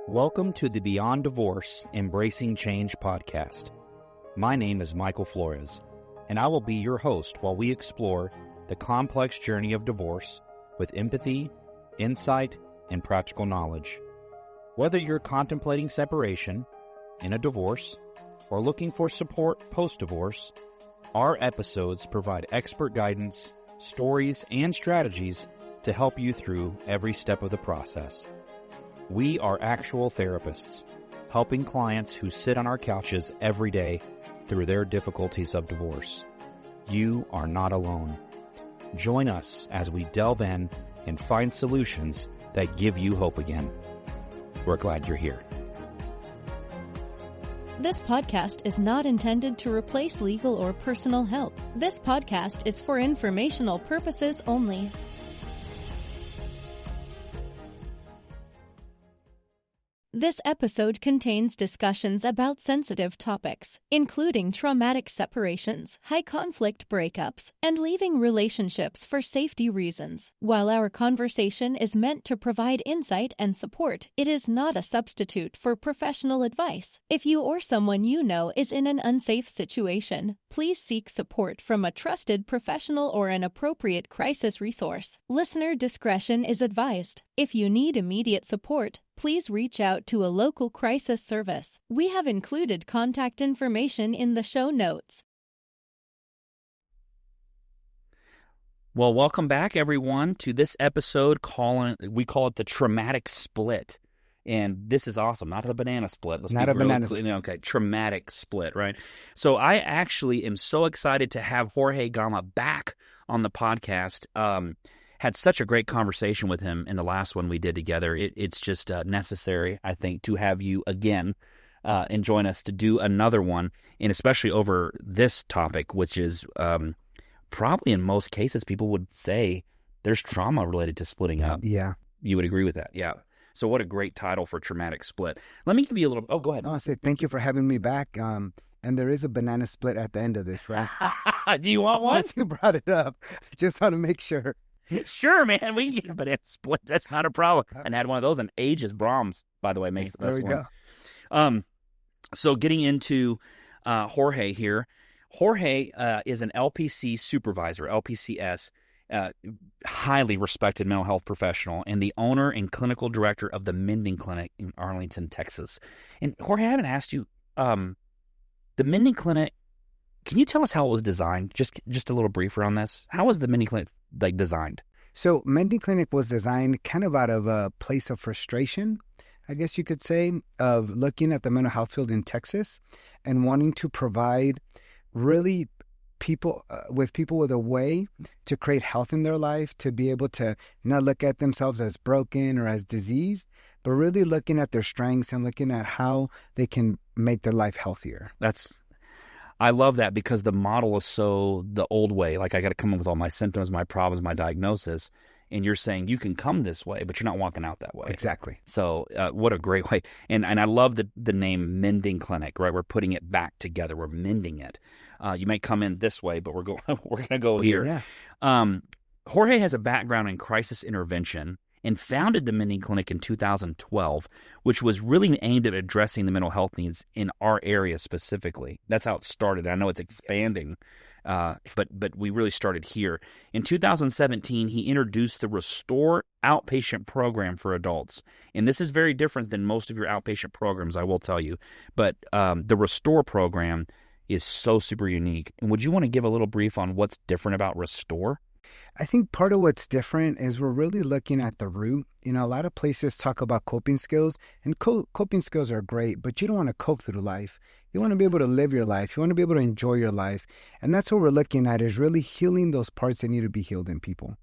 Welcome to the Beyond Divorce Embracing Change podcast. My name is Michael Flores, and I will be your host while we explore the complex journey of divorce with empathy, insight, and practical knowledge. Whether you're contemplating separation, in a divorce, or looking for support post-divorce, our episodes provide expert guidance, stories, and strategies to help you through every step of the process. We are actual therapists, helping clients who sit on our couches every day through their difficulties of divorce. You are not alone. Join us as we delve in and find solutions that give you hope again. We're glad you're here. This podcast is not intended to replace legal or personal help. This podcast is for informational purposes only. This episode contains discussions about sensitive topics, including traumatic separations, high-conflict breakups, and leaving relationships for safety reasons. While our conversation is meant to provide insight and support, it is not a substitute for professional advice. If you or someone you know is in an unsafe situation, please seek support from a trusted professional or an appropriate crisis resource. Listener discretion is advised. If you need immediate support, please reach out to a local crisis service. We have included contact information in the show notes. Well, welcome back, everyone, to this episode. We call it the traumatic split. And this is awesome. Not the banana split. Let's not be a banana split. Okay, traumatic split, right? So I actually am so excited to have Jorge Gama back on the podcast. Had such a great conversation with him in the last one we did together. It's just necessary, I think, to have you again and join us to do another one, and especially over this topic, which is probably in most cases people would say there's trauma related to splitting up. Yeah. You would agree with that? Yeah. So what a great title for Traumatic Split. Let me give you a little... Oh, go ahead. I say thank you for having me back. And there is a banana split at the end of this, right? Do you want one? Since you brought it up, just want to make sure. Sure, man. We can get a banana split. That's not a problem. And had one of those in ages. Brahms, by the way, makes the best one. There we go. So getting into Jorge here. Jorge is an LPC supervisor, LPC-S, highly respected mental health professional, and the owner and clinical director of the Mending Clinic in Arlington, Texas. And Jorge, I haven't asked you, the Mending Clinic, can you tell us how it was designed? Just a little briefer on this. How was the Mending Clinic designed? So Mending Clinic was designed kind of out of a place of frustration, I guess you could say, of looking at the mental health field in Texas and wanting to provide really people with a way to create health in their life, to be able to not look at themselves as broken or as diseased, but really looking at their strengths and looking at how they can make their life healthier. I love that, because the model is so the old way. Like, I got to come in with all my symptoms, my problems, my diagnosis. And you're saying you can come this way, but you're not walking out that way. Exactly. So what a great way. And I love the name Mending Clinic, right? We're putting it back together. We're mending it. You may come in this way, but we're going to go here. Yeah. Jorge has a background in crisis intervention and founded the Mending Clinic in 2012, which was really aimed at addressing the mental health needs in our area specifically. That's how it started. I know it's expanding, but we really started here. In 2017, he introduced the Restore outpatient program for adults. And this is very different than most of your outpatient programs, I will tell you. But the Restore program is so super unique. And would you want to give a little brief on what's different about Restore? I think part of what's different is we're really looking at the root. You know, a lot of places talk about coping skills, and coping skills are great, but you don't want to cope through life. You want to be able to live your life. You want to be able to enjoy your life. And that's what we're looking at, is really healing those parts that need to be healed in people.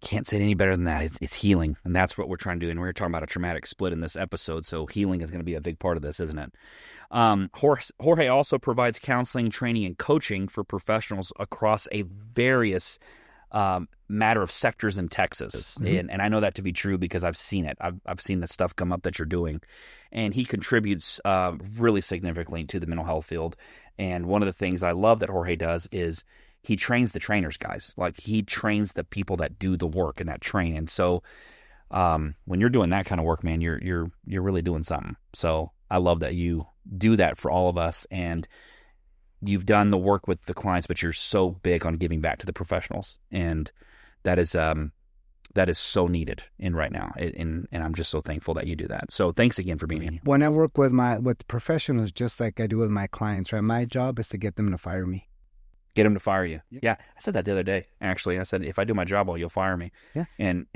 Can't say it any better than that. It's healing, and that's what we're trying to do. And we're talking about a traumatic split in this episode, so healing is going to be a big part of this, isn't it? Jorge also provides counseling, training, and coaching for professionals across a various matter of sectors in Texas. Mm-hmm. And I know that to be true because I've seen it. I've seen the stuff come up that you're doing. And he contributes really significantly to the mental health field. And one of the things I love that Jorge does is he trains the trainers, guys. Like, he trains the people that do the work and that train. And so when you're doing that kind of work, man, you're really doing something. So I love that you do that for all of us, and you've done the work with the clients, but you're so big on giving back to the professionals, and that is so needed in right now. And I'm just so thankful that you do that. So thanks again for being here. When I work with professionals, just like I do with my clients, right? My job is to get them to fire me. Get them to fire you. Yep. Yeah, I said that the other day. Actually, I said, if I do my job well, you'll fire me. Yeah. And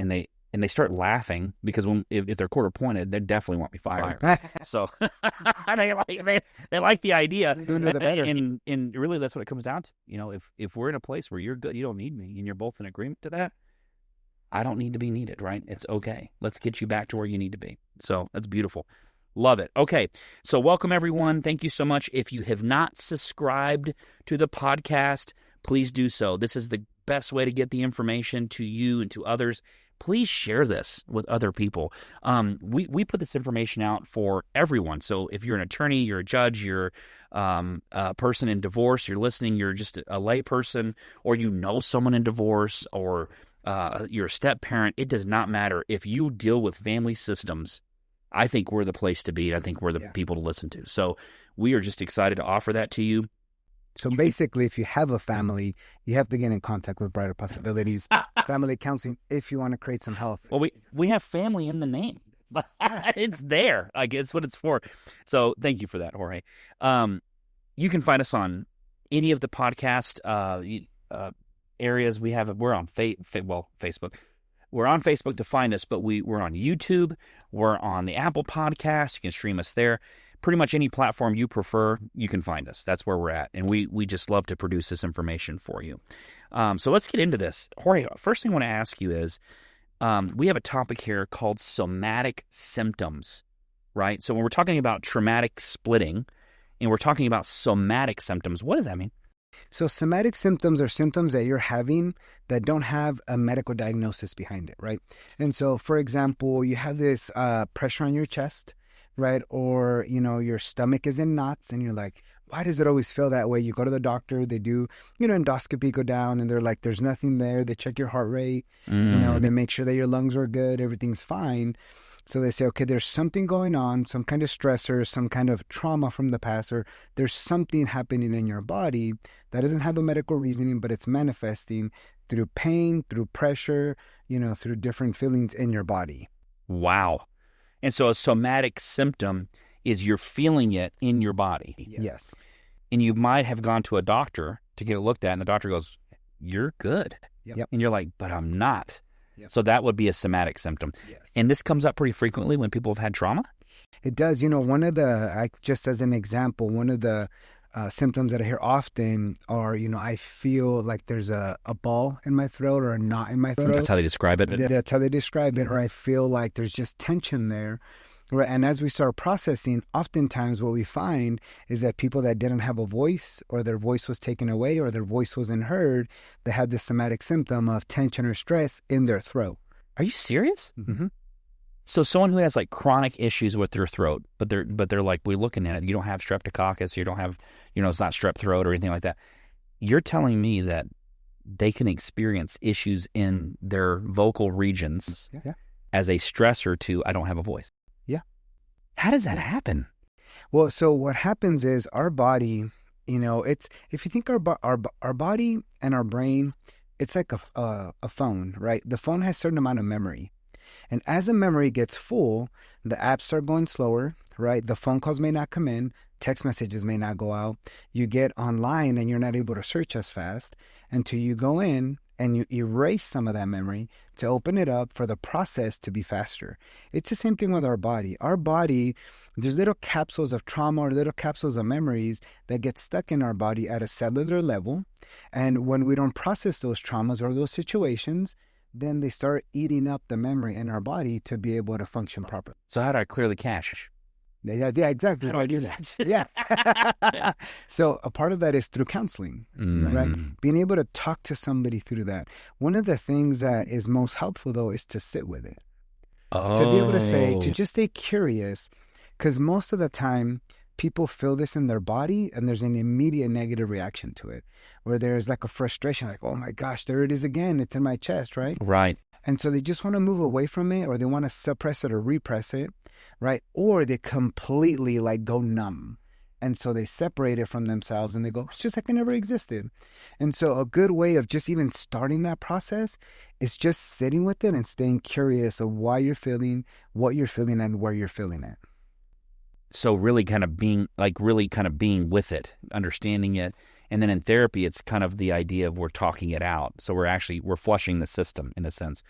they start laughing because if they're quarter pointed, they definitely want me fired. So they like the idea. And really, that's what it comes down to. You know, if we're in a place where you're good, you don't need me, and you're both in agreement to that, I don't need to be needed, right? It's okay. Let's get you back to where you need to be. So that's beautiful. Love it. Okay, so welcome, everyone. Thank you so much. If you have not subscribed to the podcast, please do so. This is the best way to get the information to you and to others. Please share this with other people. We put this information out for everyone. So if you're an attorney, you're a judge, you're a person in divorce, you're listening, you're just a lay person, or you know someone in divorce, or you're a step parent, it does not matter. If you deal with family systems, I think we're the place to be. I think we're the people to listen to. So we are just excited to offer that to you. So basically, if you have a family, you have to get in contact with Brighter Possibilities, family counseling, if you want to create some health. Well, we have family in the name. It's there. Like, it's what it's for. So thank you for that, Jorge. You can find us on any of the podcast areas we have. We're on Facebook. We're on Facebook to find us, but we're on YouTube. We're on the Apple Podcast. You can stream us there. Pretty much any platform you prefer, you can find us. That's where we're at. And we just love to produce this information for you. So let's get into this. Jorge, first thing I want to ask you is, we have a topic here called somatic symptoms, right? So when we're talking about traumatic splitting and we're talking about somatic symptoms, what does that mean? So somatic symptoms are symptoms that you're having that don't have a medical diagnosis behind it, right? And so, for example, you have this pressure on your chest, right? Or, your stomach is in knots and you're like, why does it always feel that way? You go to the doctor, they do, endoscopy, go down, and they're like, there's nothing there. They check your heart rate, they make sure that your lungs are good, everything's fine. So they say, okay, there's something going on, some kind of stressor, some kind of trauma from the past, or there's something happening in your body that doesn't have a medical reasoning, but it's manifesting through pain, through pressure, through different feelings in your body. Wow. And so a somatic symptom is you're feeling it in your body. Yes. And you might have gone to a doctor to get it looked at, and the doctor goes, you're good. Yep. And you're like, but I'm not. Yep. So that would be a somatic symptom. Yes. And this comes up pretty frequently when people have had trauma? It does. Just as an example, one of the symptoms that I hear often are, I feel like there's a ball in my throat or a knot in my throat. That's how they describe it. That's how they describe it. Or I feel like there's just tension there. Right. And as we start processing, oftentimes what we find is that people that didn't have a voice, or their voice was taken away, or their voice wasn't heard, they had this somatic symptom of tension or stress in their throat. Are you serious? Mm-hmm. So someone who has like chronic issues with their throat, but they're like, we're looking at it, you don't have streptococcus, you don't have, it's not strep throat or anything like that. You're telling me that they can experience issues in their vocal regions as a stressor to, I don't have a voice. Yeah. How does that happen? Well, so what happens is our body, it's, if you think our body and our brain, it's like a phone, right? The phone has a certain amount of memory. And as the memory gets full, the apps start going slower, right? The phone calls may not come in, text messages may not go out. You get online and you're not able to search as fast until you go in and you erase some of that memory to open it up for the process to be faster. It's the same thing with our body. Our body, there's little capsules of trauma or little capsules of memories that get stuck in our body at a cellular level. And when we don't process those traumas or those situations, then they start eating up the memory in our body to be able to function properly. So how do I clear the cache? Yeah, exactly. How do I do that? Yeah. So a part of that is through counseling, right? Being able to talk to somebody through that. One of the things that is most helpful, though, is to sit with it. To be able to say, to just stay curious, because most of the time, people feel this in their body and there's an immediate negative reaction to it, where there's like a frustration, like, oh my gosh, there it is again. It's in my chest, right? Right. And so they just want to move away from it, or they want to suppress it or repress it, right? Or they completely like go numb. And so they separate it from themselves and they go, it's just like it never existed. And so a good way of just even starting that process is just sitting with it and staying curious of why you're feeling, what you're feeling, and where you're feeling it. So really kind of being with it, understanding it. And then in therapy, it's kind of the idea of we're talking it out. So we're flushing the system in a sense.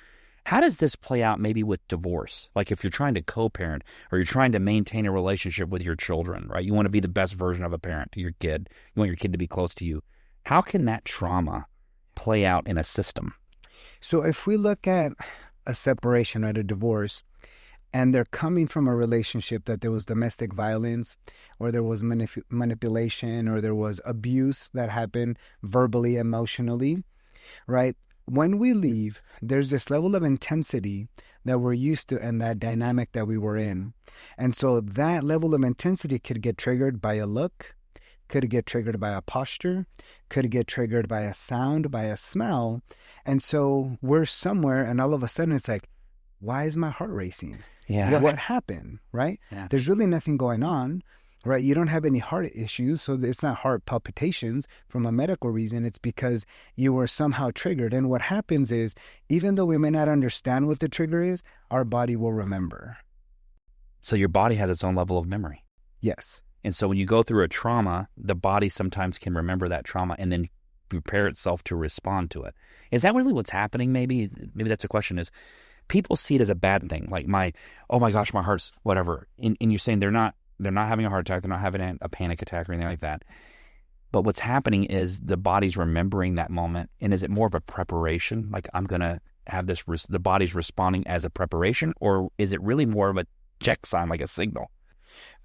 How does this play out maybe with divorce? Like if you're trying to co-parent or you're trying to maintain a relationship with your children, right? You want to be the best version of a parent to your kid. You want your kid to be close to you. How can that trauma play out in a system? So if we look at a separation, right, a divorce, and they're coming from a relationship that there was domestic violence or there was manipulation or there was abuse that happened verbally, emotionally, right? When we leave, there's this level of intensity that we're used to and that dynamic that we were in. And so that level of intensity could get triggered by a look, could get triggered by a posture, could get triggered by a sound, by a smell. And so we're somewhere and all of a sudden it's like, why is my heart racing? Yeah. What happened, right? Yeah. There's really nothing going on, right? You don't have any heart issues, so it's not heart palpitations from a medical reason. It's because you were somehow triggered. And what happens is, even though we may not understand what the trigger is, our body will remember. So your body has its own level of memory. Yes. And so when you go through a trauma, the body sometimes can remember that trauma and then prepare itself to respond to it. Is that really what's happening? Maybe that's a question is, people see it as a bad thing, like oh my gosh, my heart's whatever. And you're saying they're not having a heart attack, they're not having a panic attack or anything like that. But what's happening is the body's remembering that moment. And is it more of a preparation? Like I'm going to have this, the body's responding as a preparation, or is it really more of a check sign, like a signal?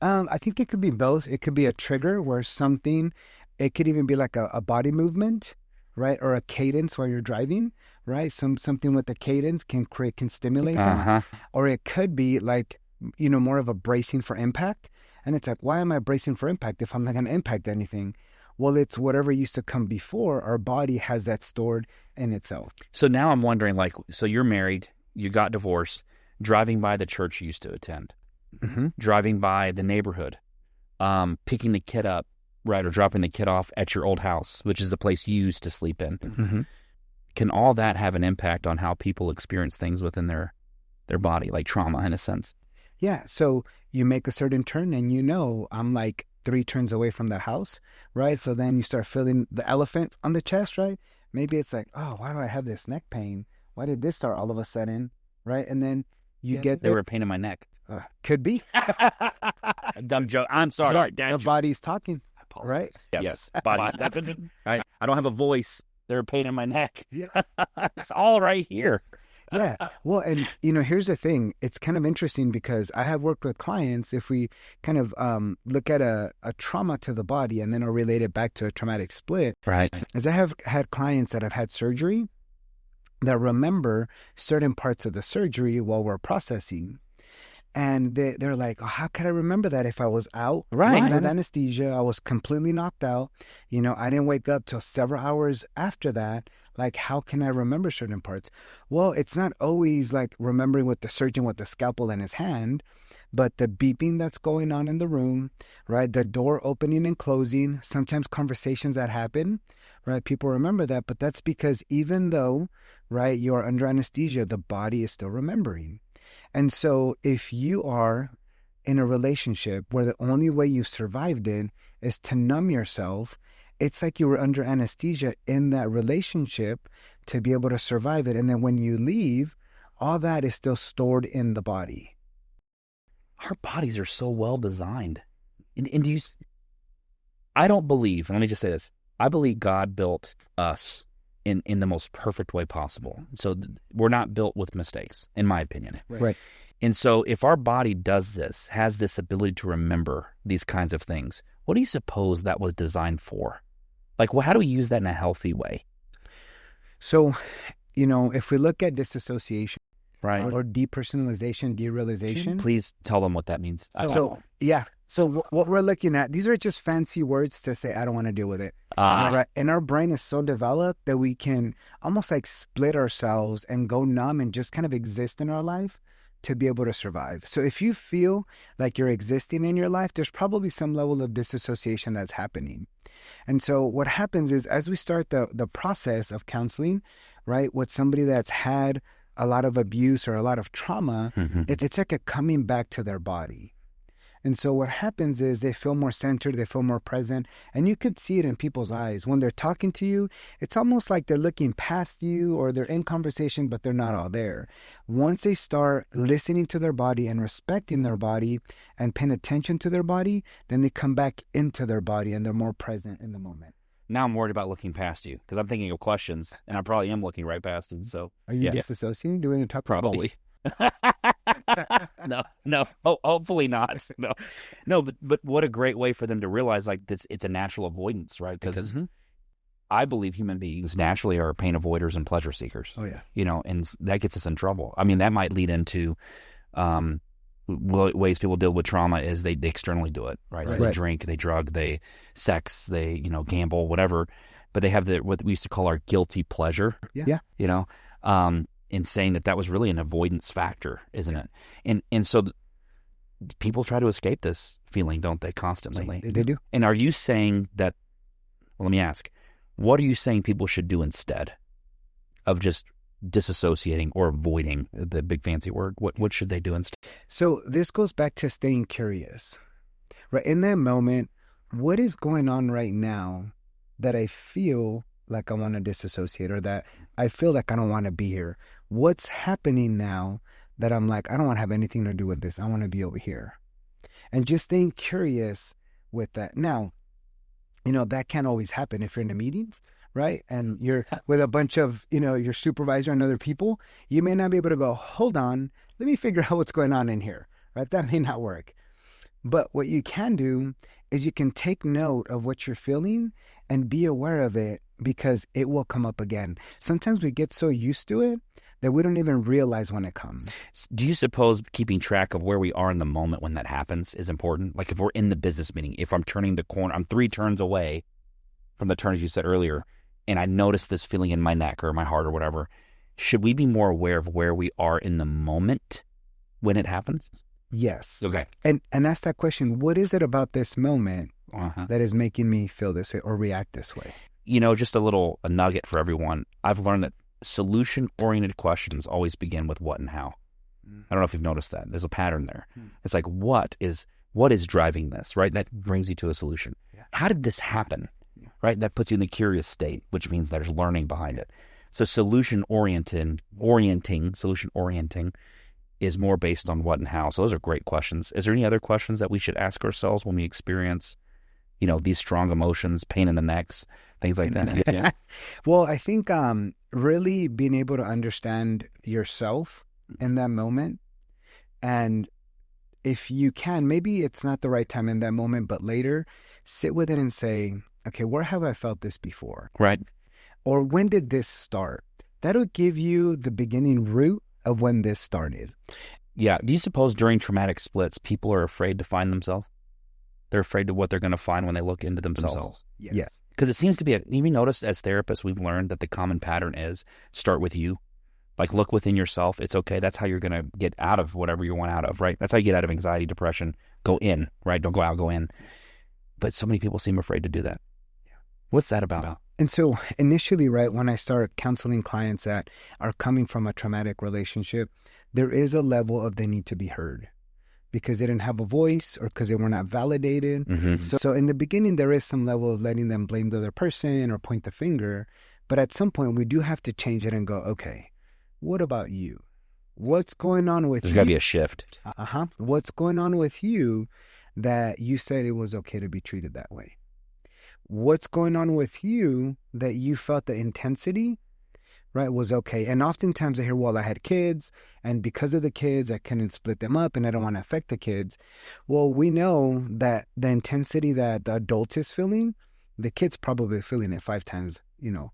I think it could be both. It could be a trigger where it could even be like a body movement, right? Or a cadence while you're driving, right? Something with the cadence can stimulate that. Or it could be like, more of a bracing for impact. And it's like, why am I bracing for impact if I'm not going to impact anything? Well, it's whatever used to come before. Our body has that stored in itself. So now I'm wondering, like, so you're married, you got divorced, driving by the church you used to attend, driving by the neighborhood, picking the kid up, right, or dropping the kid off at your old house, which is the place you used to sleep in. Can all that have an impact on how people experience things within their body, like trauma in a sense? Yeah. So you make a certain turn and I'm like 3 turns away from the house, right? So then you start feeling the elephant on the chest, right? Maybe it's like, oh, why do I have this neck pain? Why did this start all of a sudden, right? And then you get there. They were a pain in my neck. Could be. Dumb joke. I'm sorry. The body's talking, right? Yes. Body. Right. I don't have a voice. They're a pain in my neck. Yeah. It's all right here. Yeah. Well, and here's the thing. It's kind of interesting because I have worked with clients. If we kind of look at a trauma to the body and then I'll relate it back to a traumatic split. Right. As I have had clients that have had surgery that remember certain parts of the surgery while we're processing. And they're like, oh, how could I remember that if I was out? Right. With anesthesia, I was completely knocked out. I didn't wake up till several hours after that. Like, how can I remember certain parts? Well, it's not always like remembering with the surgeon with the scalpel in his hand, but the beeping that's going on in the room, right? The door opening and closing, sometimes conversations that happen, right? People remember that, but that's because even though, right, you're under anesthesia, the body is still remembering. And so if you are in a relationship where the only way you've survived it is to numb yourself, it's like you were under anesthesia in that relationship to be able to survive it. And then when you leave, all that is still stored in the body. Our bodies are so well designed. And I don't believe, and let me just say this, I believe God built us in the most perfect way possible. So we're not built with mistakes, in my opinion. Right. And so if our body does this, has this ability to remember these kinds of things, what do you suppose that was designed for? Like, how do we use that in a healthy way? So, if we look at dissociation, right, or depersonalization, derealization. Please tell them what that means. So what we're looking at, these are just fancy words to say, I don't want to deal with it. Right? And our brain is so developed that we can almost like split ourselves and go numb and just kind of exist in our life to be able to survive. So if you feel like you're existing in your life, there's probably some level of disassociation that's happening. And so what happens is as we start the process of counseling, right, with somebody that's had a lot of abuse or a lot of trauma, it's like a coming back to their body. And so what happens is they feel more centered, they feel more present, and you could see it in people's eyes. When they're talking to you, it's almost like they're looking past you or they're in conversation, but they're not all there. Once they start listening to their body and respecting their body and paying attention to their body, then they come back into their body and they're more present in the moment. Now I'm worried about looking past you because I'm thinking of questions, and I probably am looking right past you. So, are you disassociating? Do we talk probably? No. Hopefully not. No. But what a great way for them to realize like this. It's a natural avoidance, right? Because I believe human beings naturally are pain avoiders and pleasure seekers. Oh yeah. And that gets us in trouble. I mean, that might lead into ways people deal with trauma is they externally do it, right? So they drink, they drug, they sex, they gamble, whatever. But they have what we used to call our guilty pleasure. Yeah. In saying that was really an avoidance factor, isn't it? And so people try to escape this feeling, don't they, constantly? They do. And are you saying that, well, let me ask, what are you saying people should do instead of just disassociating or avoiding, the big fancy word? What should they do instead? So this goes back to staying curious, right? In that moment, what is going on right now that I feel like I want to disassociate or that I feel like I don't want to be here? What's happening now that I'm like, I don't want to have anything to do with this. I want to be over here. And just staying curious with that. Now, that can't always happen if you're in a meeting, right? And you're with a bunch of, your supervisor and other people. You may not be able to go, hold on, let me figure out what's going on in here, right? That may not work. But what you can do is you can take note of what you're feeling and be aware of it because it will come up again. Sometimes we get so used to it that we don't even realize when it comes. Do you suppose keeping track of where we are in the moment when that happens is important? Like if we're in the business meeting, if I'm turning the corner, I'm 3 turns away from the turn, as you said earlier, and I notice this feeling in my neck or my heart or whatever, should we be more aware of where we are in the moment when it happens? Yes. Okay. And ask that question, what is it about this moment that is making me feel this way or react this way? Just a nugget for everyone. I've learned that solution-oriented questions always begin with what and how. I don't know if you've noticed that. There's a pattern there. It's like, what is driving this, right? That brings you to a solution. Yeah. How did this happen, right? That puts you in the curious state, which means there's learning behind it. So solution-orienting is more based on what and how. So those are great questions. Is there any other questions that we should ask ourselves when we experience, these strong emotions, pain in the necks, things like that? Yeah. Well, I think really being able to understand yourself in that moment. And if you can, maybe it's not the right time in that moment, but later, sit with it and say, okay, where have I felt this before? Right. Or when did this start? That'll give you the beginning root of when this started. Yeah. Do you suppose during traumatic splits, people are afraid to find themselves? They're afraid of what they're going to find when they look into themselves. Yes. Yeah. Because it seems to be, you notice as therapists, we've learned that the common pattern is start with you. Like look within yourself. It's okay. That's how you're going to get out of whatever you want out of, right? That's how you get out of anxiety, depression. Go in, right? Don't go out, go in. But so many people seem afraid to do that. Yeah. What's that about? And so initially, right, when I start counseling clients that are coming from a traumatic relationship, there is a level of they need to be heard because they didn't have a voice or because they were not validated. Mm-hmm. So in the beginning, there is some level of letting them blame the other person or point the finger. But at some point, we do have to change it and go, okay, what about you? What's going on with you? There's got to be a shift. What's going on with you that you said it was okay to be treated that way? What's going on with you that you felt the intensity, right, was okay? And oftentimes I hear, well, I had kids, and because of the kids, I couldn't split them up, and I don't want to affect the kids. Well, we know that the intensity that the adult is feeling, the kid's probably feeling it 5 times,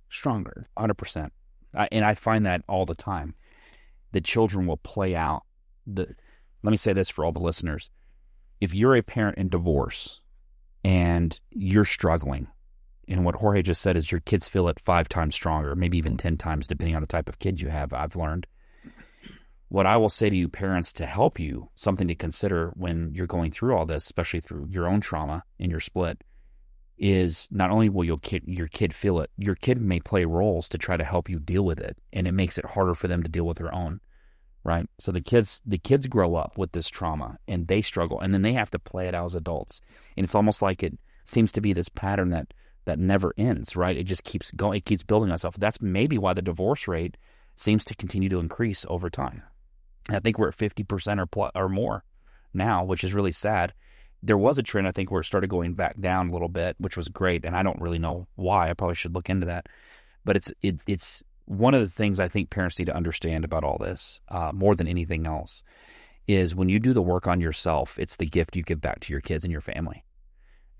stronger. 100%. And I find that all the time. The children will play out. Let me say this for all the listeners. if you're a parent in divorce and you're struggling, and what Jorge just said is your kids feel it 5 times stronger, maybe even 10 times, depending on the type of kid you have, I've learned. What I will say to you parents to help you, something to consider when you're going through all this, especially through your own trauma in your split, is not only will your kid feel it, your kid may play roles to try to help you deal with it, and it makes it harder for them to deal with their own, right? So the kids grow up with this trauma, and they struggle, and then they have to play it out as adults. And it's almost like it seems to be this pattern that never ends, right? It just keeps going, it keeps building itself. That's maybe why the divorce rate seems to continue to increase over time. I think we're at 50% or more now, which is really sad. There was a trend, I think, where it started going back down a little bit, which was great, and I don't really know why. I probably should look into that. But it's one of the things I think parents need to understand about all this, more than anything else, is when you do the work on yourself, it's the gift you give back to your kids and your family.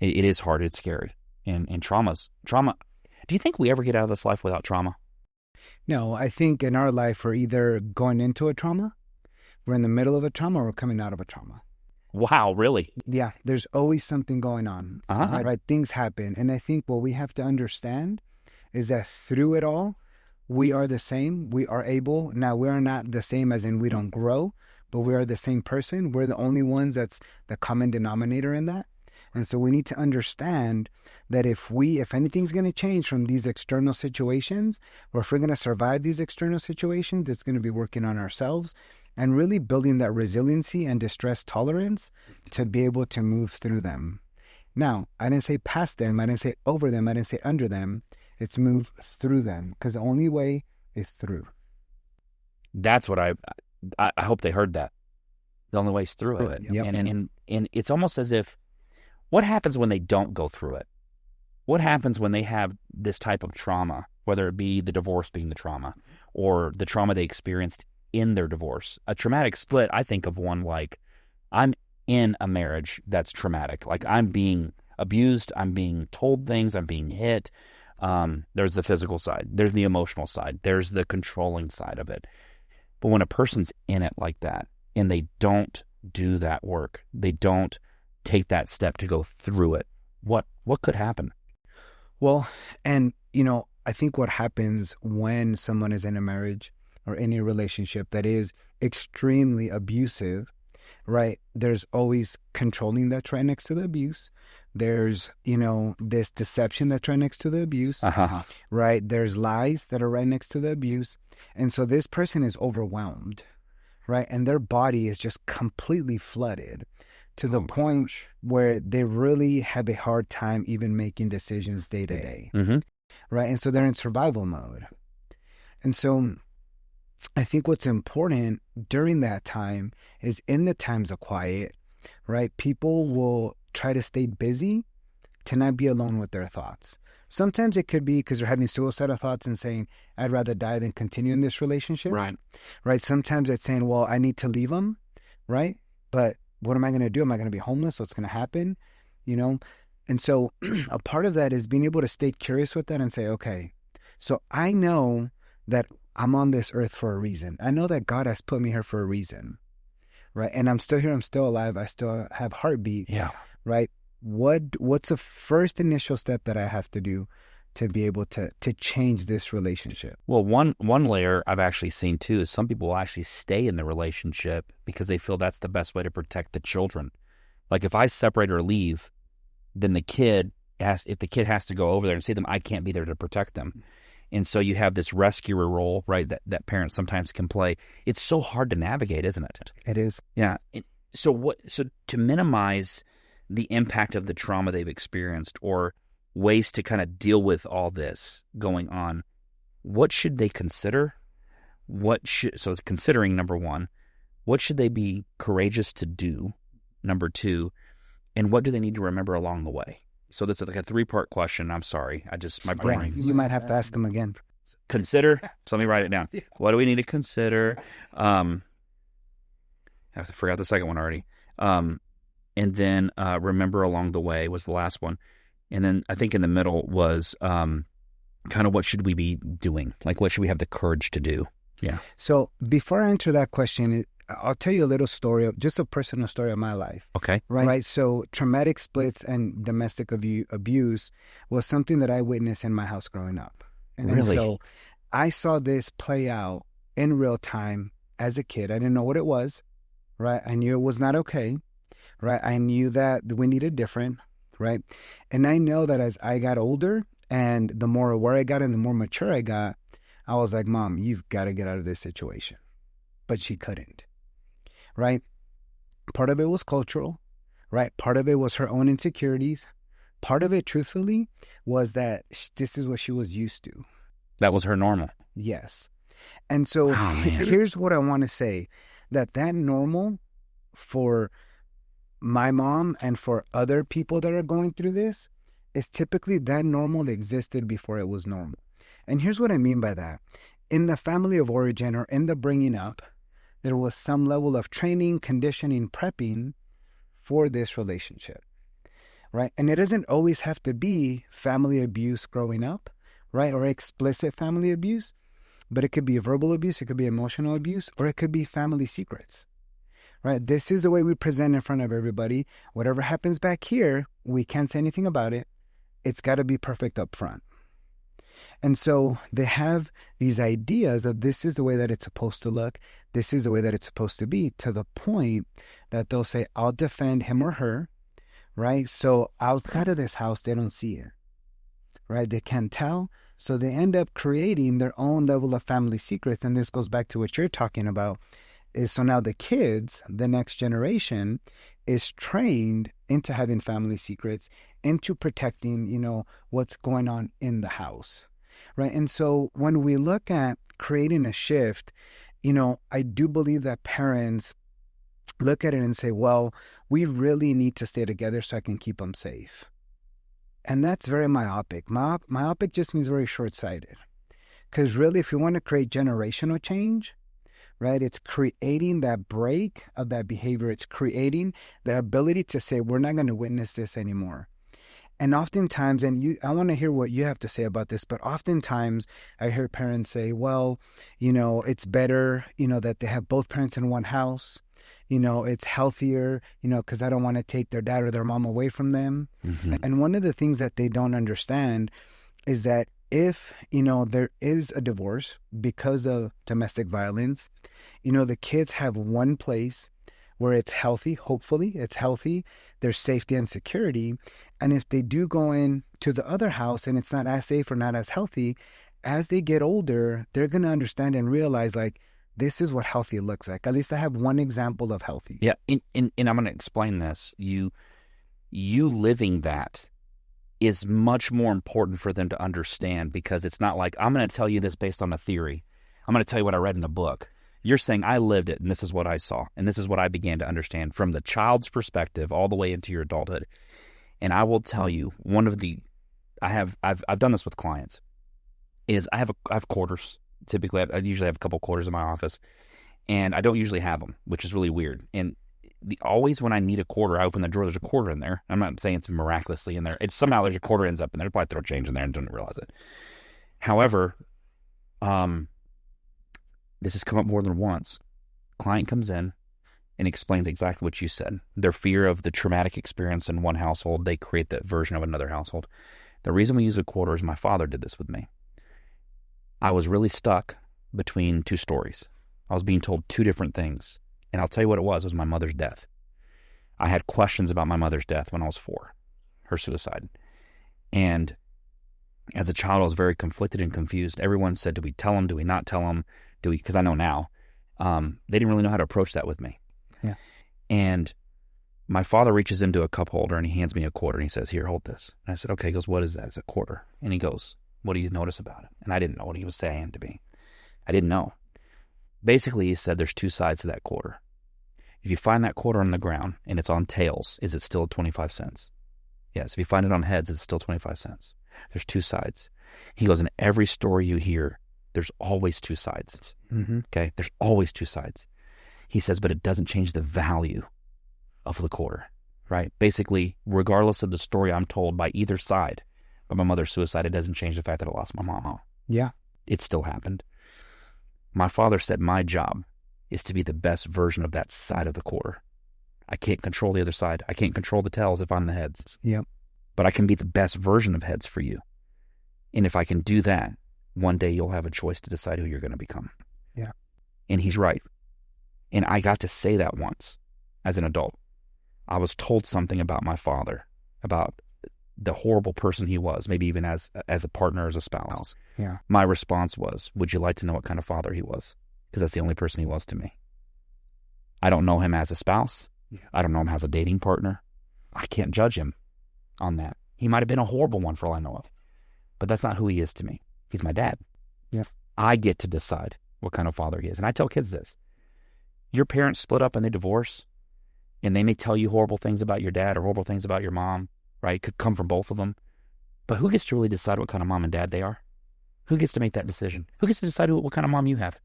It is hard. It's scary. And trauma. Do you think we ever get out of this life without trauma? No, I think in our life, we're either going into a trauma, we're in the middle of a trauma, or we're coming out of a trauma. Wow, really? Yeah, there's always something going on, right? Things happen. And I think what we have to understand is that through it all, we are the same. We are able. Now, we are not the same as in we don't grow, but we are the same person. We're the only ones that's the common denominator in that. And so we need to understand that if anything's going to change from these external situations, or if we're going to survive these external situations, it's going to be working on ourselves and really building that resiliency and distress tolerance to be able to move through them. Now, I didn't say past them. I didn't say over them. I didn't say under them. It's move through them, because the only way is through. That's what I hope they heard that. The only way is through it. Yep. And it's almost as if, what happens when they don't go through it? What happens when they have this type of trauma, whether it be the divorce being the trauma or the trauma they experienced in their divorce? A traumatic split, I think of one like, I'm in a marriage that's traumatic. Like, I'm being abused, I'm being told things, I'm being hit. There's the physical side, there's the emotional side, there's the controlling side of it. But when a person's in it like that and they don't do that work, they don't take that step to go through it, what could happen? Well, and I think what happens when someone is in a marriage or any relationship that is extremely abusive, right? There's always controlling that's right next to the abuse. There's, this deception that's right next to the abuse, right? There's lies that are right next to the abuse. And so this person is overwhelmed, right? And their body is just completely flooded to the point where they really have a hard time even making decisions day to day, right? And so they're in survival mode. And so I think what's important during that time is in the times of quiet, right? People will try to stay busy to not be alone with their thoughts. Sometimes it could be because they're having suicidal thoughts and saying, I'd rather die than continue in this relationship. Right. Sometimes it's saying, well, I need to leave them. Right. But what am I going to do? Am I going to be homeless? What's going to happen? And so a part of that is being able to stay curious with that and say, okay, so I know that I'm on this earth for a reason. I know that God has put me here for a reason. Right. And I'm still here. I'm still alive. I still have heartbeat. Yeah. Right. What's the first initial step that I have to do to be able to change this relationship? Well, one layer I've actually seen too is some people will actually stay in the relationship because they feel that's the best way to protect the children. Like, if I separate or leave, then if the kid has to go over there and see them, I can't be there to protect them. And so you have this rescuer role, right, that parents sometimes can play. It's so hard to navigate, isn't it? It is. Yeah. So to minimize the impact of the trauma they've experienced, or ways to kind of deal with all this going on, what should they consider? So considering, number one, what should they be courageous to do? Number two, and what do they need to remember along the way? So this is like a 3-part question. I'm sorry. my brain. You might have to ask them again. Consider. So let me write it down. What do we need to consider? I forgot the second one already. And then remember along the way was the last one. And then I think in the middle was kind of what should we be doing? Like, what should we have the courage to do? Yeah. So before I answer that question, I'll tell you a little story, just a personal story of my life. Okay. Right. So traumatic splits and domestic abuse was something that I witnessed in my house growing up. And so I saw this play out in real time as a kid. I didn't know what it was. Right. I knew it was not okay. Right. I knew that we needed different. Right. And I know that as I got older and the more aware I got and the more mature I got, I was like, Mom, you've got to get out of this situation. But she couldn't. Right. Part of it was cultural. Right. Part of it was her own insecurities. Part of it, truthfully, was that this is what she was used to. That was her normal. Yes. And so here's what I want to say, that normal for my mom and for other people that are going through this is typically that normal existed before it was normal. And here's what I mean by that. In the family of origin or in the bringing up, there was some level of training, conditioning, prepping for this relationship, right? And it doesn't always have to be family abuse growing up, right? Or explicit family abuse, but it could be verbal abuse, it could be emotional abuse, or it could be family secrets, right? This is the way we present in front of everybody. Whatever happens back here, we can't say anything about it. It's got to be perfect up front. And so they have these ideas of this is the way that it's supposed to look. This is the way that it's supposed to be, to the point that they'll say, I'll defend him or her, right? So outside of this house, they don't see it, right? They can't tell. So they end up creating their own level of family secrets. And this goes back to what you're talking about, is so now the kids, the next generation, is trained into having family secrets, into protecting, what's going on in the house, right? And so when we look at creating a shift, I do believe that parents look at it and say, well, we really need to stay together so I can keep them safe. And that's very myopic. Myopic just means very short-sighted. Because really, if you want to create generational change, right, it's creating that break of that behavior. It's creating the ability to say, we're not going to witness this anymore. And oftentimes, I want to hear what you have to say about this, but oftentimes I hear parents say, well, it's better, that they have both parents in one house. It's healthier, because I don't want to take their dad or their mom away from them. Mm-hmm. And one of the things that they don't understand is that if, there is a divorce because of domestic violence, the kids have one place where it's healthy. Hopefully it's healthy. There's safety and security. And if they do go into the other house and it's not as safe or not as healthy, as they get older, they're going to understand and realize, like, this is what healthy looks like. At least I have one example of healthy. Yeah. And I'm going to explain this. You living that is much more important for them to understand, because it's not like, I'm going to tell you this based on a theory. I'm going to tell you what I read in a book. You're saying I lived it, and this is what I saw, and this is what I began to understand from the child's perspective all the way into your adulthood. And I will tell you, I've done this with clients, is I have quarters. Typically, I usually have a couple quarters in my office, and I don't usually have them, which is really weird. And always when I need a quarter, I open the drawer, there's a quarter in there. I'm not saying it's miraculously in there. It's somehow there's a quarter ends up in there. I'll probably throw change in there and don't realize it. However, this has come up more than once. Client comes in and explains exactly what you said. Their fear of the traumatic experience in one household, they create that version of another household. The reason we use a quarter is my father did this with me. I was really stuck between two stories. I was being told two different things. And I'll tell you what it was my mother's death. I had questions about my mother's death when I was 4, her suicide. And as a child, I was very conflicted and confused. Everyone said, do we tell them? Do we not tell them? Because I know now. They didn't really know how to approach that with me. Yeah. And my father reaches into a cup holder and he hands me a quarter and he says, here, hold this. And I said, okay. He goes, what is that? It's a quarter. And he goes, what do you notice about it? And I didn't know what he was saying to me. I didn't know. Basically, he said there's two sides to that quarter. If you find that quarter on the ground and it's on tails, is it still 25 cents? Yes. If you find it on heads, it's still 25 cents. There's two sides. He goes, in every story you hear, there's always two sides. Mm-hmm. Okay? There's always two sides. He says, but it doesn't change the value of the quarter, right? Basically, regardless of the story I'm told by either side of my mother's suicide, it doesn't change the fact that I lost my mom. Yeah. It still happened. My father said my job is to be the best version of that side of the quarter. I can't control the other side. I can't control the tails if I'm the heads. Yep. But I can be the best version of heads for you. And if I can do that, one day you'll have a choice to decide who you're going to become. Yeah. And he's right. And I got to say that once as an adult. I was told something about my father, about the horrible person he was, maybe even as a partner, as a spouse. Yeah. My response was, would you like to know what kind of father he was? Because that's the only person he was to me. I don't know him as a spouse. Yeah. I don't know him as a dating partner. I can't judge him on that. He might have been a horrible one for all I know of. But that's not who he is to me. He's my dad. Yeah. I get to decide what kind of father he is. And I tell kids this. Your parents split up and they divorce, and they may tell you horrible things about your dad or horrible things about your mom, right? It could come from both of them. But who gets to really decide what kind of mom and dad they are? Who gets to make that decision? Who gets to decide what kind of mom you have?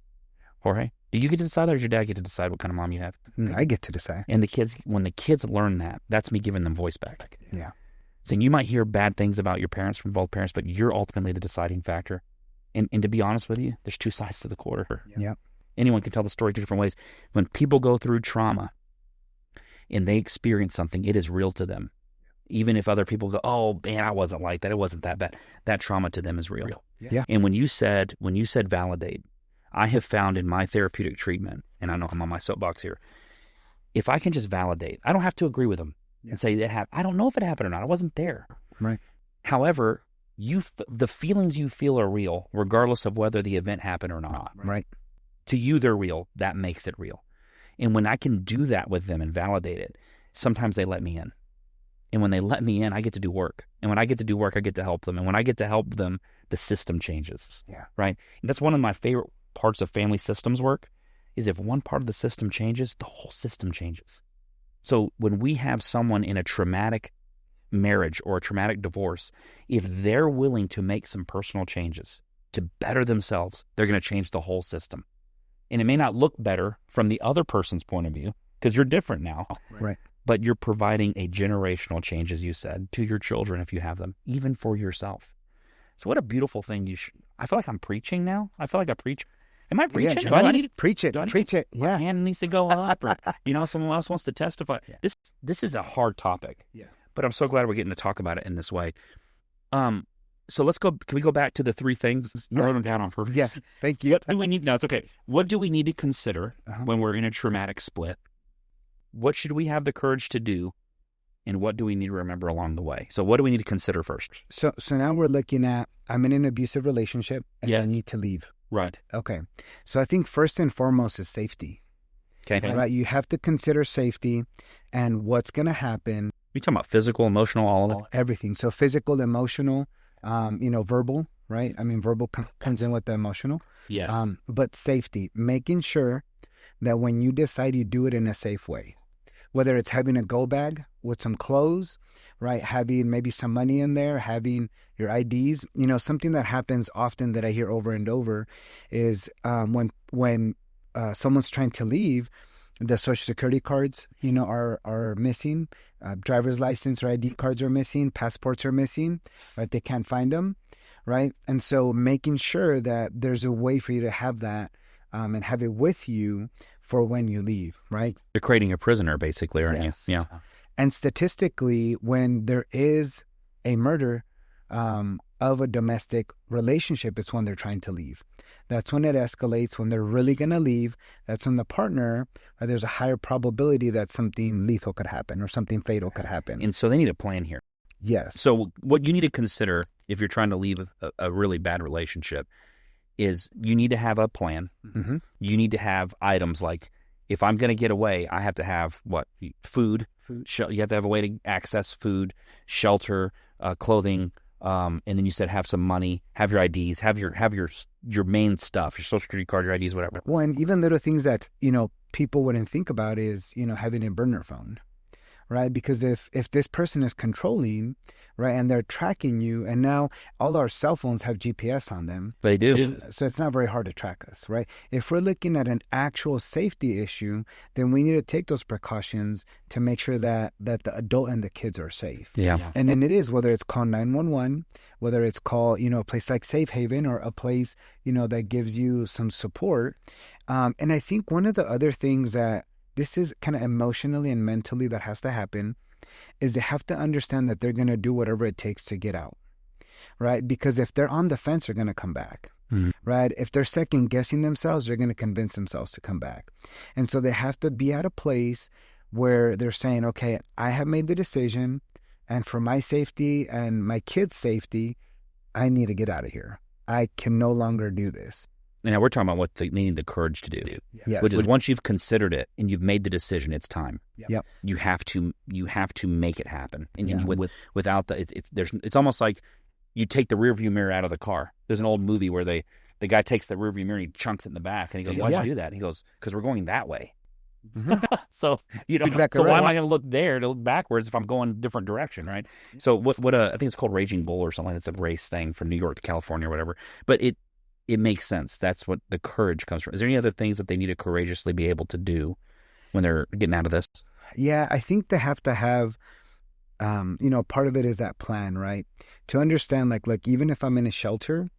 Jorge, do you get to decide, or does your dad get to decide what kind of mom you have? I get to decide. And the kids, when the kids learn that, that's me giving them voice back. Yeah. Saying you might hear bad things about your parents from both parents, but you're ultimately the deciding factor. And to be honest with you, there's two sides to the quarter. Yeah. Anyone can tell the story two different ways. When people go through trauma and they experience something, it is real to them. Even if other people go, oh man, I wasn't like that. It wasn't that bad. That trauma to them is real. Yeah. And when you said validate, I have found in my therapeutic treatment, and I know I'm on my soapbox here, if I can just validate, I don't have to agree with them and say that happened. I don't know if it happened or not. I wasn't there. Right. However, the feelings you feel are real, regardless of whether the event happened or not. Right. To you, they're real. That makes it real. And when I can do that with them and validate it, sometimes they let me in. And when they let me in, I get to do work. And when I get to do work, I get to help them. And when I get to help them, the system changes. Yeah. Right? And that's one of my favorite parts of family systems work, is if one part of the system changes, the whole system changes. So when we have someone in a traumatic marriage or a traumatic divorce, if they're willing to make some personal changes to better themselves, they're going to change the whole system. And it may not look better from the other person's point of view because you're different now. Right. But you're providing a generational change, as you said, to your children if you have them, even for yourself. So what a beautiful thing. I feel like I'm preaching now. I feel like I preach. Am I preaching? Yeah, do I need to preach it? Preach it. Yeah. My hand needs to go up, or someone else wants to testify. Yeah. This is a hard topic. Yeah. But I'm so glad we're getting to talk about it in this way. So let's go. Can we go back to the three things? I wrote them down on purpose. Yes. Thank you. What do we need? No, it's okay. What do we need to consider when we're in a traumatic split? What should we have the courage to do? And what do we need to remember along the way? So what do we need to consider first? So now we're looking at, I'm in an abusive relationship and I need to leave. Right. Okay. So I think first and foremost is safety. Okay. Right. You have to consider safety and what's going to happen. You talking about physical, emotional, all of it? Everything. So physical, emotional, verbal, right? I mean, verbal comes in with the emotional. Yes. But safety, making sure that when you decide, you do it in a safe way. Whether it's having a go bag with some clothes, right? Having maybe some money in there, having your IDs. Something that happens often that I hear over and over is when someone's trying to leave, the Social Security cards, are missing. Driver's license or ID cards are missing. Passports are missing, right? They can't find them, right? And so making sure that there's a way for you to have that and have it with you for when you leave, right? You're creating a prisoner, basically, aren't you? Yeah. And statistically, when there is a murder of a domestic relationship, it's when they're trying to leave. That's when it escalates. When they're really going to leave, that's when the partner, there's a higher probability that something lethal could happen or something fatal could happen. And so they need a plan here. Yes. So what you need to consider if you're trying to leave a really bad relationship is you need to have a plan. Mm-hmm. You need to have items like, if I'm going to get away, I have to have food. You have to have a way to access food, shelter, clothing, and then you said have some money, have your IDs, have your main stuff, your Social Security card, your IDs, whatever. Well, and even little things that people wouldn't think about is having a burner phone, right? Because if this person is controlling, right, and they're tracking you, and now all our cell phones have GPS on them. They do. So it's not very hard to track us, right? If we're looking at an actual safety issue, then we need to take those precautions to make sure that the adult and the kids are safe. Yeah. And it is, whether it's called 911, whether it's called, a place like Safe Haven, or a place, that gives you some support. And I think one of the other things that this is kind of emotionally and mentally that has to happen is they have to understand that they're going to do whatever it takes to get out, right? Because if they're on the fence, they're going to come back, right? If they're second guessing themselves, they're going to convince themselves to come back. And so they have to be at a place where they're saying, okay, I have made the decision, and for my safety and my kids' safety, I need to get out of here. I can no longer do this. Now we're talking about needing the courage to do, Yes. which is once you've considered it and you've made the decision, it's time. Yep. You have to make it happen. And without it's almost like you take the rearview mirror out of the car. There's an old movie where the guy takes the rearview mirror and he chunks it in the back, and he goes, "Why'd you do that?" And he goes, "Because we're going that way." So Exactly why right. am I going to look there to look backwards if I'm going a different direction, right? So what I think it's called Raging Bull or something. It's a race thing from New York to California or whatever. But it makes sense. That's what the courage comes from. Is there any other things that they need to courageously be able to do when they're getting out of this? Yeah, I think they have to have, part of it is that plan, right? To understand, like, even if I'm in a shelter,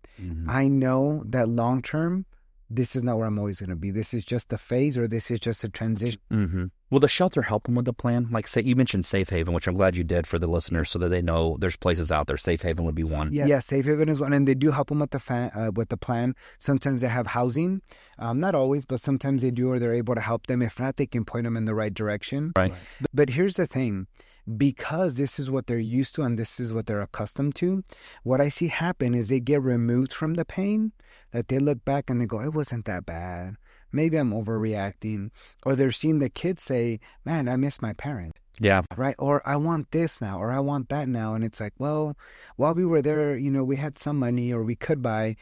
I know that long term, this is not where I'm always going to be. This is just a phase, or this is just a transition. Mm-hmm. Will the shelter help them with the plan? Like, say, you mentioned Safe Haven, which I'm glad you did for the listeners, so that they know there's places out there. Safe Haven would be one. Yeah, Safe Haven is one, and they do help them with the plan. Sometimes they have housing, not always, but sometimes they do, or they're able to help them. If not, they can point them in the right direction. Right. But here's the thing. Because this is what they're used to and this is what they're accustomed to, what I see happen is they get removed from the pain, that they look back and they go, it wasn't that bad. Maybe I'm overreacting. Or they're seeing the kids say, man, I miss my parent. Yeah. Right. Or I want this now, or I want that now. And it's like, well, while we were there, we had some money, or we could buy,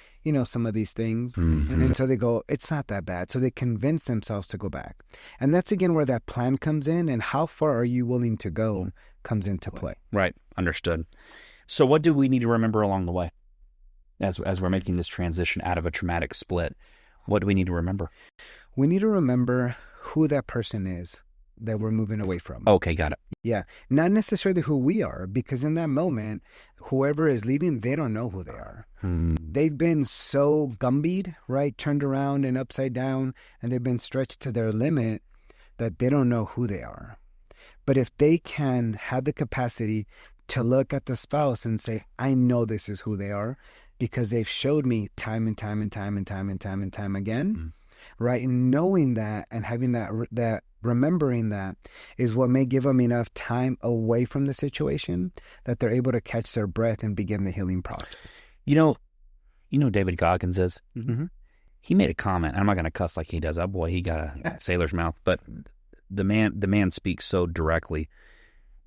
some of these things. Mm-hmm. And so they go, it's not that bad. So they convince themselves to go back. And that's again where that plan comes in, and how far are you willing to go comes into play. Right. Understood. So what do we need to remember along the way as we're making this transition out of a traumatic split? What do we need to remember? We need to remember who that person is that we're moving away from. Okay, got it. Yeah. Not necessarily who we are, because in that moment, whoever is leaving, they don't know who they are. They've been so gumbied, right? Turned around and upside down, and they've been stretched to their limit that they don't know who they are. But if they can have the capacity to look at the spouse and say, I know this is who they are, because they've showed me time and time and time and time and time and time again, right? And knowing that and having that remembering that is what may give them enough time away from the situation that they're able to catch their breath and begin the healing process. You know David Goggins is? Mm-hmm. He made a comment. I'm not going to cuss like he does. Oh boy, he got a sailor's mouth. But the man speaks so directly.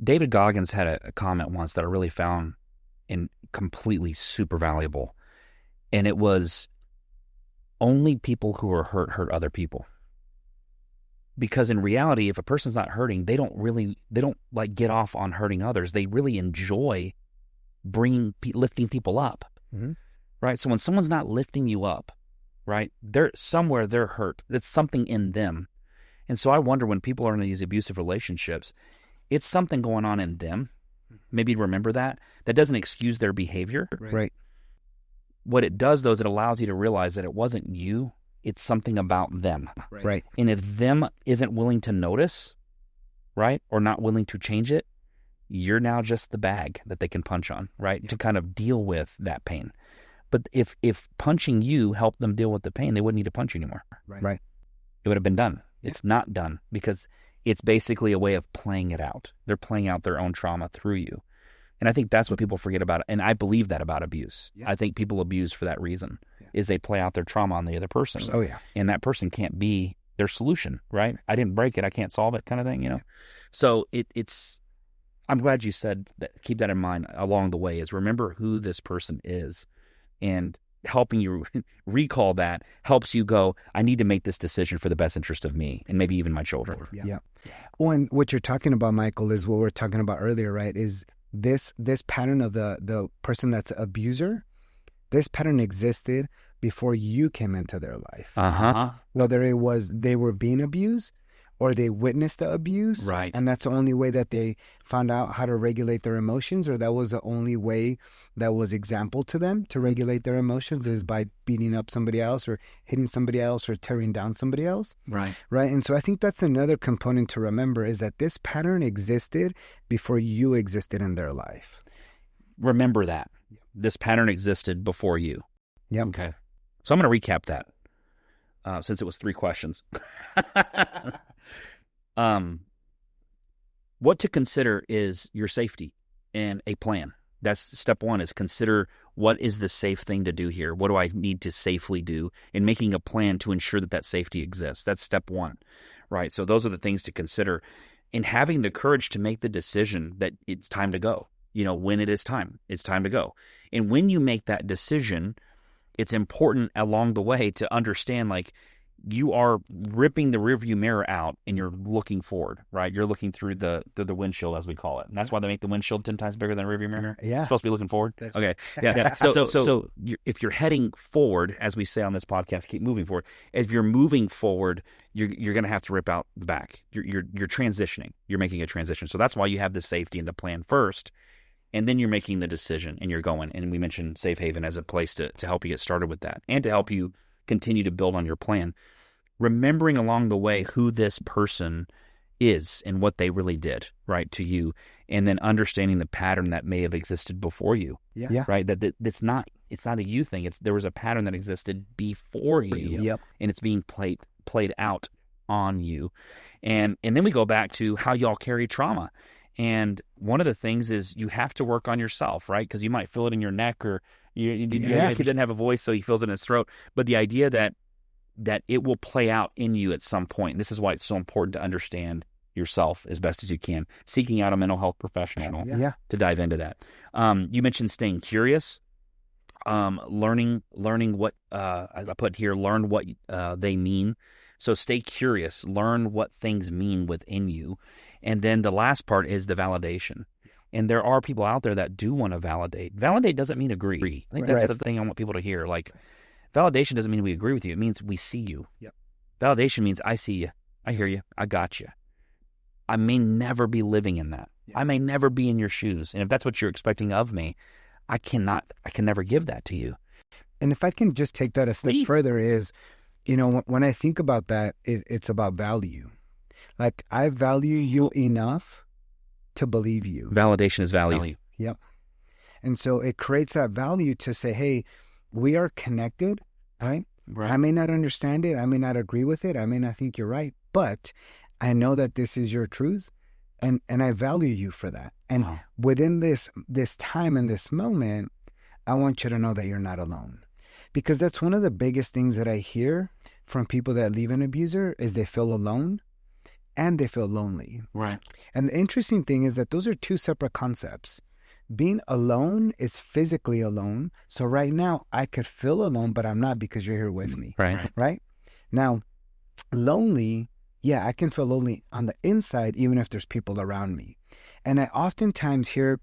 David Goggins had a comment once that I really found and completely super valuable. And it was, only people who are hurt other people. Because in reality, if a person's not hurting, they don't like get off on hurting others. They really enjoy lifting people up, right? So when someone's not lifting you up, right, they're hurt. It's something in them. And so I wonder, when people are in these abusive relationships, it's something going on in them. Maybe remember that. That doesn't excuse their behavior. Right. What it does, though, is it allows you to realize that it wasn't you. It's something about them. Right. And if them isn't willing to notice, right, or not willing to change it, you're now just the bag that they can punch on, right, to kind of deal with that pain. But if punching you helped them deal with the pain, they wouldn't need to punch you anymore. Right. It would have been done. It's not done, because it's basically a way of playing it out. They're playing out their own trauma through you. And I think that's what people forget about it. And I believe that about abuse. Yeah. I think people abuse for that reason, is they play out their trauma on the other person. Oh, yeah. And that person can't be their solution, right? I didn't break it, I can't solve it, kind of thing, So it's, I'm glad you said that. Keep that in mind along the way, is remember who this person is. And helping you recall that helps you go, I need to make this decision for the best interest of me and maybe even my children. Yeah. Well, and what you're talking about, Michael, is what we were talking about earlier, right? Is this pattern of the person that's an abuser, this pattern existed before you came into their life. Whether it was they were being abused or they witnessed the abuse, right? And that's the only way that they found out how to regulate their emotions, or that was the only way that was example to them to regulate their emotions, is by beating up somebody else or hitting somebody else or tearing down somebody else. Right. And so I think that's another component to remember, is that this pattern existed before you existed in their life. Remember that. This pattern existed before you. Yep. Okay. So I'm going to recap that since it was 3 questions. What to consider is your safety and a plan. That's step 1, is consider what is the safe thing to do here. What do I need to safely do, and making a plan to ensure that that safety exists. That's step 1, right? So those are the things to consider, and having the courage to make the decision that it's time to go. When it is time, it's time to go. And when you make that decision, it's important along the way to understand, like, you are ripping the rearview mirror out and you're looking forward, right? You're looking through the windshield, as we call it. And that's why they make the windshield 10 times bigger than a rearview mirror. Yeah. It's supposed to be looking forward. Okay. Yeah. So if you're heading forward, as we say on this podcast, keep moving forward. If you're moving forward, you're going to have to rip out the back. You're transitioning. You're making a transition. So that's why you have the safety and the plan first. And then you're making the decision and you're going. And we mentioned Safe Haven as a place to help you get started with that and to help you continue to build on your plan. Remembering along the way who this person is and what they really did, right, to you. And then understanding the pattern that may have existed before you. Yeah. Right? That it's not a you thing. There was a pattern that existed before you. Yep. And it's being played out on you. And then we go back to how y'all carry trauma. And one of the things is you have to work on yourself, right? Because you might feel it in your neck, or he didn't have a voice, so he feels it in his throat. But the idea that it will play out in you at some point. And this is why it's so important to understand yourself as best as you can, seeking out a mental health professional to dive into that. You mentioned staying curious, learning what I put here, learn what they mean. So stay curious, learn what things mean within you. And then the last part is the validation. And there are people out there that do want to validate. Validate doesn't mean agree. I think that's the thing I want people to hear. Like, validation doesn't mean we agree with you. It means we see you. Yep. Validation means I see you. I hear you. I got you. I may never be living in that. Yep. I may never be in your shoes. And if that's what you're expecting of me, I can never give that to you. And if I can just take that a step further, is, when I think about that, it's about value. Like, I value you enough to believe you. Validation is value. Yep. And so it creates that value to say, hey, we are connected, right? I may not understand it. I may not agree with it. I may not think you're right, but I know that this is your truth, and I value you for that. And within this time and this moment, I want you to know that you're not alone. Because that's one of the biggest things that I hear from people that leave an abuser, is they feel alone and they feel lonely. Right. And the interesting thing is that those are 2 separate concepts. Being alone is physically alone. So right now I could feel alone, but I'm not, because you're here with me. Right. Now, lonely, I can feel lonely on the inside, even if there's people around me. And I oftentimes hear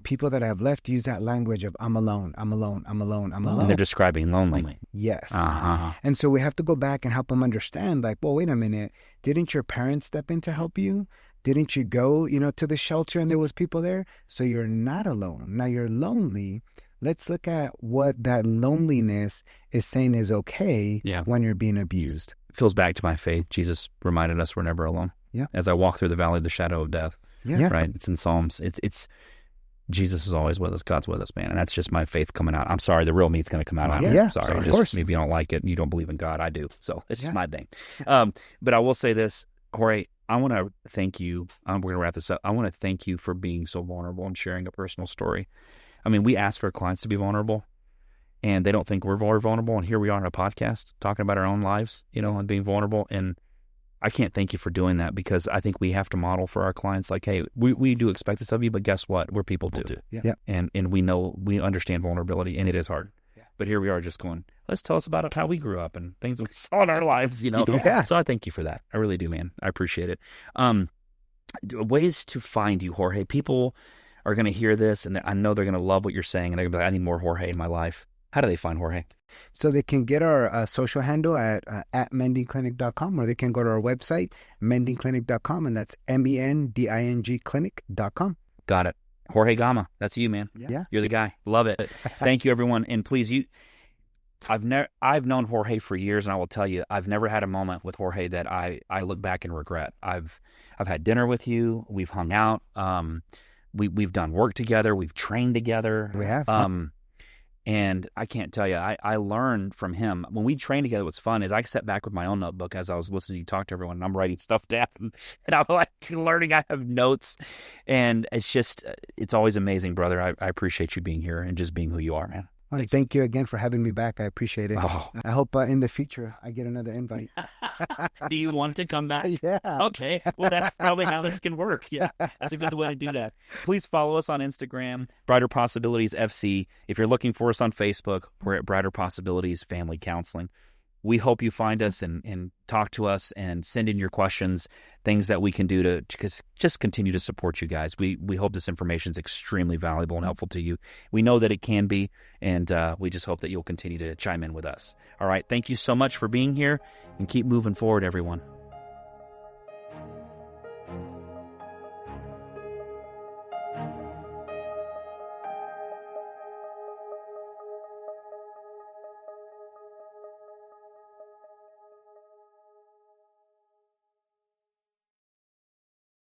people that have left use that language of I'm alone. And they're describing lonely. Yes. And so we have to go back and help them understand, like, well, wait a minute. Didn't your parents step in to help you? Didn't you go, to the shelter and there was people there? So you're not alone. Now you're lonely. Let's look at what that loneliness is saying is okay when you're being abused. It feels back to my faith. Jesus reminded us we're never alone. Yeah. As I walk through the valley of the shadow of death. Yeah. Right. It's in Psalms. It's Jesus is always with us. God's with us, man. And that's just my faith coming out. I'm sorry. The real me's going to come out. Yeah. Sorry. Of course. If you don't like it and you don't believe in God, I do. So it's just my thing. But I will say this, Jorge, I want to thank you. We're going to wrap this up. I want to thank you for being so vulnerable and sharing a personal story. I mean, we ask our clients to be vulnerable, and they don't think we're very vulnerable. And here we are on a podcast talking about our own lives, and being vulnerable. And I can't thank you for doing that, because I think we have to model for our clients, like, hey, we do expect this of you, but guess what? We're people too. Yeah. And we understand vulnerability, and it is hard. But here we are just going, let's tell us about how we grew up and things we saw in our lives, Yeah. So I thank you for that. I really do, man. I appreciate it. Ways to find you, Jorge. People are going to hear this, and I know they're going to love what you're saying, and they're going to be like, I need more Jorge in my life. How do they find Jorge? So they can get our social handle at mendingclinic.com, or they can go to our website, mendingclinic.com, and that's MENDING clinic.com. Got it. Jorge Gama, that's you, man. Yeah. You're the guy. Love it. Thank you, everyone. And please, I've known Jorge for years, and I will tell you, I've never had a moment with Jorge that I look back and regret. I've had dinner with you. We've hung out. We've done work together. We've trained together. We have. And I can't tell you, I learned from him. When we trained together, what's fun is I sat back with my own notebook as I was listening to you talk to everyone, and I'm writing stuff down, and I'm like learning. I have notes, and it's always amazing, brother. I appreciate you being here and just being who you are, man. Well, thank you again for having me back. I appreciate it. Oh. I hope in the future I get another invite. Do you want to come back? Yeah. Okay. Well, that's probably how this can work. Yeah, that's a good way to do that. Please follow us on Instagram, Brighter Possibilities FC. If you're looking for us on Facebook, we're at Brighter Possibilities Family Counseling. We hope you find us and talk to us and send in your questions, things that we can do to just continue to support you guys. We hope this information is extremely valuable and helpful to you. We know that it can be, and we just hope that you'll continue to chime in with us. All right. Thank you so much for being here, and keep moving forward, everyone.